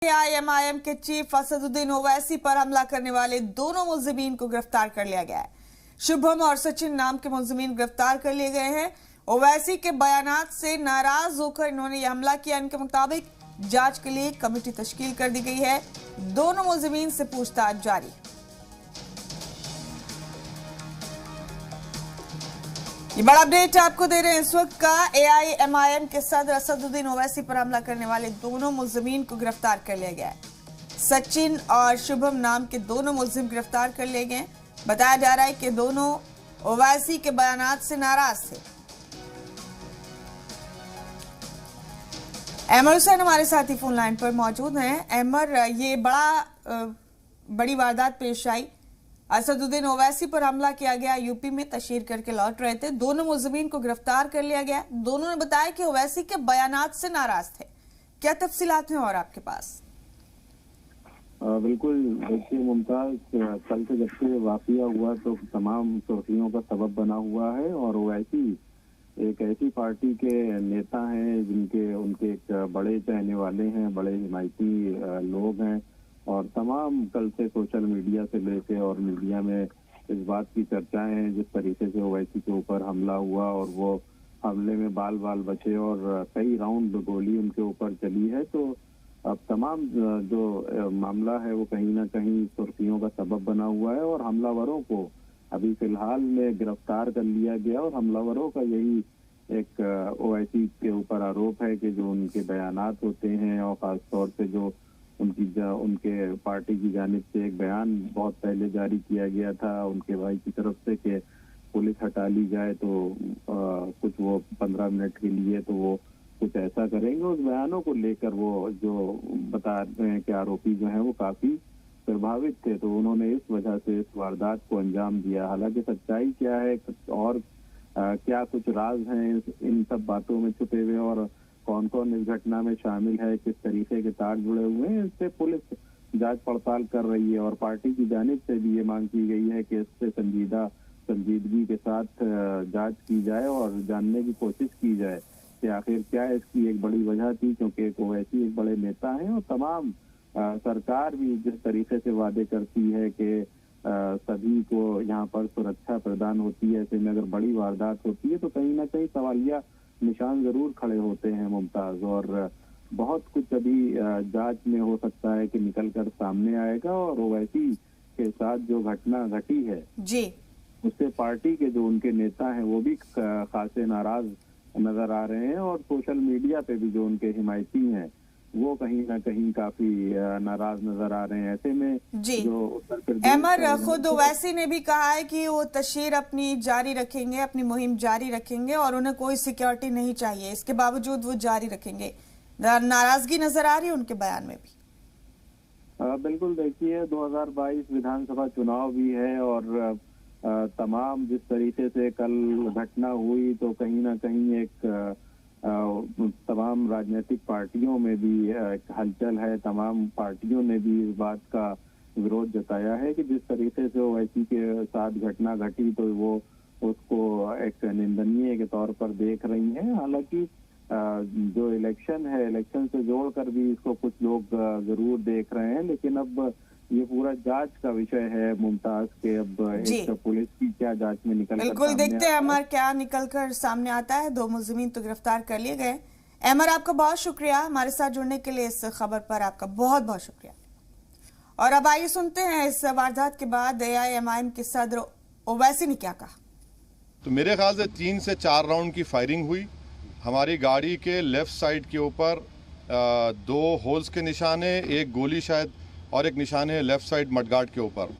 AIMIM के chief Asaduddin Owaisi पर हमला करने वाले दोनों मुलजिमीन को गिरफ्तार कर लिया गया है। शुभम और सचिन नाम के मुलजिमीन गिरफ्तार कर लिए गए हैं। ओवैसी के बयानात से नाराज होकर इन्होंने यह हमला किया। इनके मुताबिक जांच के लिए कमेटी तश्कील कर दी गई है। दोनों मुलजिमीन से पूछताछ जारी। ये बड़ा अपडेट आपको दे रहे हैं इस वक्त का। एआईएमआईएम के सदर असदुद्दीन ओवैसी पर हमला करने वाले दोनों मुलजिमीन को गिरफ्तार कर लिया गया है। सचिन और शुभम नाम के दोनों मुलजिम गिरफ्तार कर लिए गए। बताया जा रहा है कि दोनों ओवैसी के बयानात से नाराज थे। अहमर हुसैन हमारे साथी फोन लाइन पर मौजूद हैं। अहमर, ये बड़ी वारदात पेश आई। असदुद्दीन ओवैसी पर हमला किया गया, यूपी में तशहीर करके लौट रहे थे। दोनों मुलजिमीन को गिरफ्तार कर लिया गया। दोनों ने बताया कि ओवैसी के बयानात से नाराज थे। क्या तफसीलात हैं और आपके पास? बिल्कुल, देखिए मुमताज, कल से जब से वाकया हुआ तो तमाम सुर्खियों का सबब बना हुआ है। और ओवैसी एक ऐसी पार्टी के नेता हैं जिनके उनके एक बड़े चाहने वाले हैं, बड़े हिमायती लोग हैं। और तमाम कल से सोशल मीडिया से लेके और मीडिया में इस बात की चर्चाएं हैं जिस तरीके से ओवैसी के ऊपर हमला हुआ और वो हमले में बाल बाल बचे और कई राउंड गोली उनके ऊपर चली है। तो अब तमाम जो मामला है वो कहीं ना कहीं सुर्खियों का सबब बना हुआ है। और हमलावरों को अभी फिलहाल में गिरफ्तार कर लिया गया। और हमलावरों का यही एक ओवैसी के ऊपर आरोप है कि जो उनके बयानात होते हैं और खासतौर से जो उनके पार्टी की जानिब से एक बयान बहुत पहले जारी किया गया था उनके भाई की तरफ से कि पुलिस हटा ली जाए तो कुछ वो 15 मिनट के लिए तो वो कुछ ऐसा करेंगे। उस बयानों को लेकर वो जो बता रहे हैं कि आरोपी जो हैं वो काफी प्रभावित थे। तो उन्होंने इस वजह से इस वारदात को अंजाम दिया। हालांकि सच्चाई क्या है और क्या कुछ राज हैं इन सब बातों में छुपे हुए और कौन कौन इस घटना में शामिल है, किस तरीके के तार जुड़े हुए हैं, इससे पुलिस जांच पड़ताल कर रही है। और पार्टी की जानिब से भी ये मांग की गई है कि इससे संजीदगी के साथ जांच की जाए और जानने की कोशिश की जाए कि आखिर क्या इसकी एक बड़ी वजह थी। क्योंकि ओवैसी एक बड़े नेता हैं और तमाम सरकार भी जिस तरीके से वादे करती है कि सभी को यहाँ पर सुरक्षा प्रदान होती है, ऐसे में अगर बड़ी वारदात होती है तो कहीं ना कहीं सवालिया निशान जरूर खड़े होते हैं मुमताज। और बहुत कुछ अभी जांच में हो सकता है कि निकल कर सामने आएगा। और ओवैसी के साथ जो घटना घटी है जी, उससे पार्टी के जो उनके नेता हैं वो भी खासे नाराज नजर आ रहे हैं। और सोशल मीडिया पे भी जो उनके हिमायती हैं वो कहीं ना कहीं काफी नाराज नजर आ रहे हैं। ऐसे में जी, जो अमर, खुद ओवैसी ने भी कहा है कि वो तशहीर अपनी जारी रखेंगे, अपनी मुहिम जारी रखेंगे और उन्हें कोई सिक्योरिटी नहीं चाहिए। इसके बावजूद वो जारी रखेंगे। नाराजगी नजर आ रही है उनके बयान में भी। बिल्कुल, देखिए 2022 विधानसभा चुनाव भी है और तमाम जिस तरीके से कल घटना हुई तो कहीं ना कहीं एक तमाम राजनीतिक पार्टियों में भी हलचल है। तमाम पार्टियों ने भी इस बात का विरोध जताया है कि जिस तरीके से ओवैसी के साथ घटना घटी तो वो उसको एक निंदनीय के तौर पर देख रही हैं। हालांकि जो इलेक्शन है, इलेक्शन से जोड़कर भी इसको कुछ लोग जरूर देख रहे हैं। लेकिन अब ये पूरा जांच का विषय है मुमताज के। अब एक पुलिस की क्या जांच में बिल्कुल देखते हैं अमर क्या निकलकर सामने आता है। दो मुलजिमीन तो गिरफ्तार कर लिए गए। अमर, आपका बहुत शुक्रिया हमारे साथ जुड़ने के लिए। इस खबर पर आपका बहुत बहुत शुक्रिया। और अब आइए सुनते हैं इस वारदात के बाद एआईएमआईएम के सदर ओवैसी ने क्या कहा। तो मेरे ख्याल से 3 से 4 राउंड की फायरिंग हुई। हमारी गाड़ी के लेफ्ट साइड के ऊपर 2 होल्स के निशान है, एक गोली शायद और एक निशान है लेफ्ट साइड मडगार्ड के ऊपर।